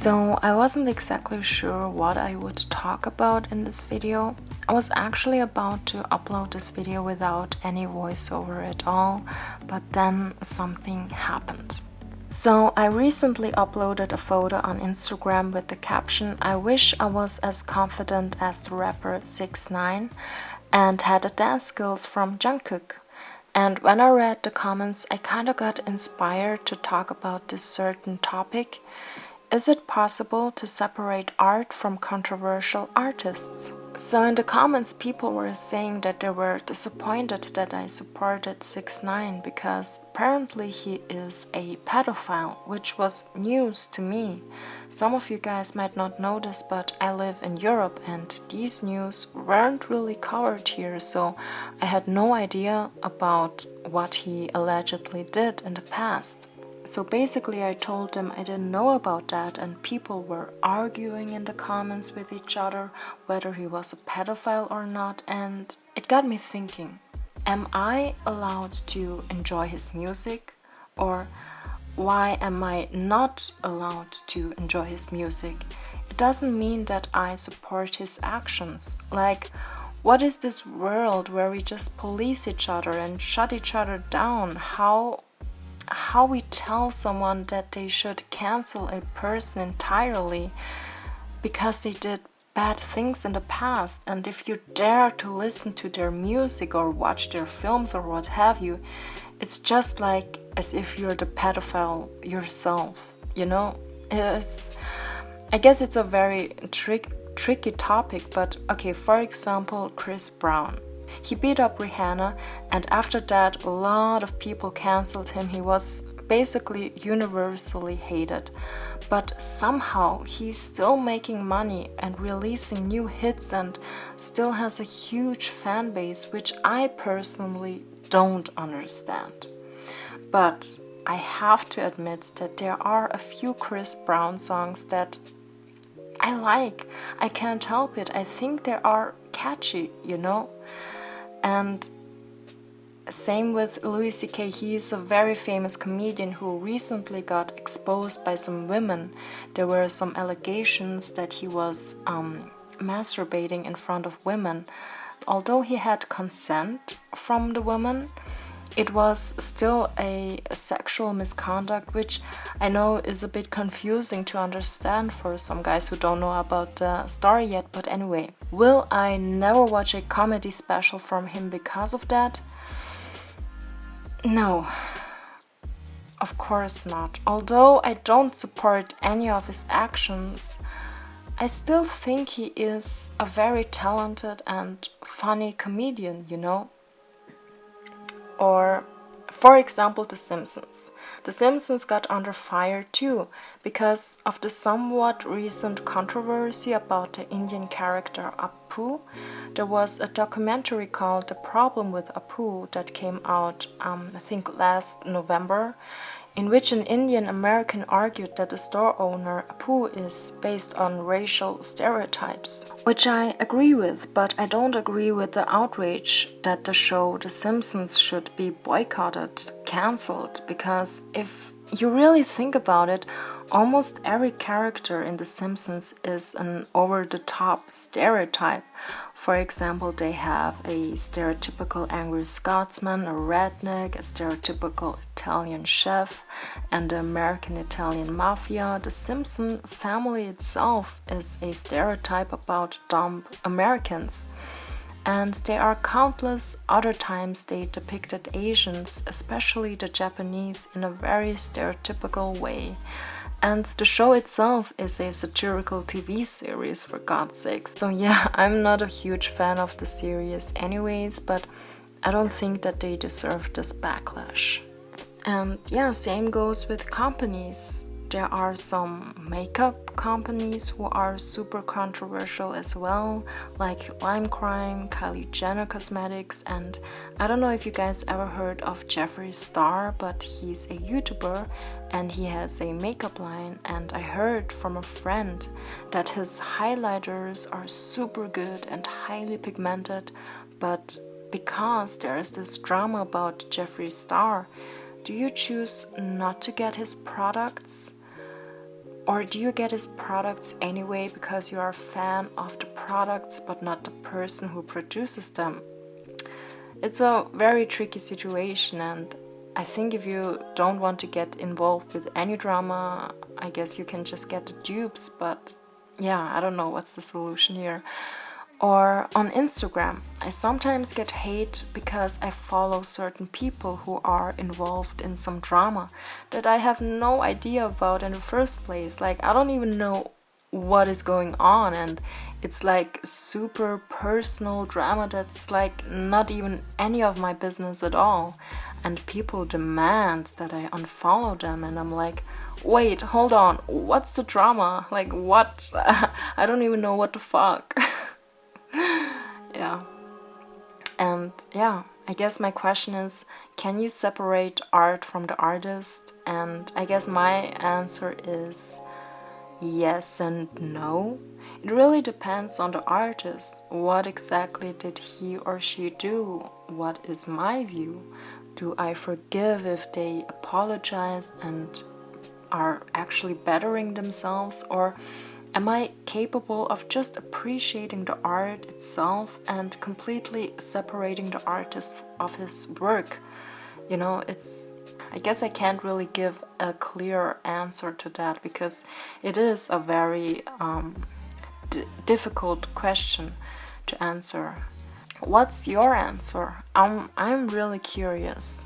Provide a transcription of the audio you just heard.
So I wasn't exactly sure what I would talk about in this video. I was actually about to upload this video without any voiceover at all, but then something happened. So I recently uploaded a photo on Instagram with the caption, "I wish I was as confident as the rapper 6ix9ine and had the dance skills from Jungkook." And when I read the comments, I kinda got inspired to talk about this certain topic. Is it possible to separate art from controversial artists? So in the comments, people were saying that they were disappointed that I supported 6ix9ine because apparently he is a pedophile, which was news to me. Some of you guys might not know this, but I live in Europe and these news weren't really covered here, so I had no idea about what he allegedly did in the past. So basically I told them I didn't know about that, and people were arguing in the comments with each other whether he was a pedophile or not, and it got me thinking, am I allowed to enjoy his music, or why am I not allowed to enjoy his music? It doesn't mean that I support his actions. Like, what is this world where we just police each other and shut each other down? How we tell someone that they should cancel a person entirely because they did bad things in the past, and if you dare to listen to their music or watch their films or what have you, it's just like as if you're the pedophile yourself, you know? I guess it's a very tricky topic, but okay, for example, Chris Brown. He beat up Rihanna, and after that a lot of people cancelled him. He was basically universally hated, but somehow he's still making money and releasing new hits and still has a huge fan base, which I personally don't understand. But I have to admit that there are a few Chris Brown songs that I like. I can't help it. I think they are catchy, you know? And same with Louis C.K. He is a very famous comedian who recently got exposed by some women. There were some allegations that he was masturbating in front of women. Although he had consent from the woman, it was still a sexual misconduct, which I know is a bit confusing to understand for some guys who don't know about the story yet. But anyway, will I never watch a comedy special from him because of that? No, of course not. Although I don't support any of his actions, I still think he is a very talented and funny comedian, you know? Or, for example, The Simpsons. The Simpsons got under fire too because of the somewhat recent controversy about the Indian character Apu. There was a documentary called The Problem with Apu that came out, I think last November, in which an Indian American argued that the store owner Apu is based on racial stereotypes, which I agree with, but I don't agree with the outrage that the show The Simpsons should be boycotted, cancelled, because if you really think about it, almost every character in The Simpsons is an over-the-top stereotype. For example, they have a stereotypical angry Scotsman, a redneck, a stereotypical Italian chef, and the American-Italian mafia. The Simpson family itself is a stereotype about dumb Americans. And there are countless other times they depicted Asians, especially the Japanese, in a very stereotypical way. And the show itself is a satirical TV series, for God's sakes. So yeah, I'm not a huge fan of the series anyways, but I don't think that they deserve this backlash. And yeah, same goes with companies. There are some makeup companies who are super controversial as well, like Lime Crime, Kylie Jenner Cosmetics, and I don't know if you guys ever heard of Jeffree Star, but he's a YouTuber and he has a makeup line, and I heard from a friend that his highlighters are super good and highly pigmented, but because there is this drama about Jeffree Star, do you choose not to get his products? Or do you get his products anyway because you are a fan of the products but not the person who produces them? It's a very tricky situation, and I think if you don't want to get involved with any drama, I guess you can just get the dupes, but yeah, I don't know what's the solution here. Or on Instagram, I sometimes get hate because I follow certain people who are involved in some drama that I have no idea about in the first place. Like, I don't even know what is going on, and it's like super personal drama that's like not even any of my business at all. And people demand that I unfollow them, and I'm like, wait, hold on, what's the drama? Like, what? I don't even know what the fuck. Yeah. And yeah, I guess my question is, can you separate art from the artist? And I guess my answer is yes and no. It really depends on the artist. What exactly did he or she do? What is my view? Do I forgive if they apologize and are actually bettering themselves, or am I capable of just appreciating the art itself and completely separating the artist of his work? You know, I guess I can't really give a clear answer to that because it is a very difficult question to answer. What's your answer? I'm really curious.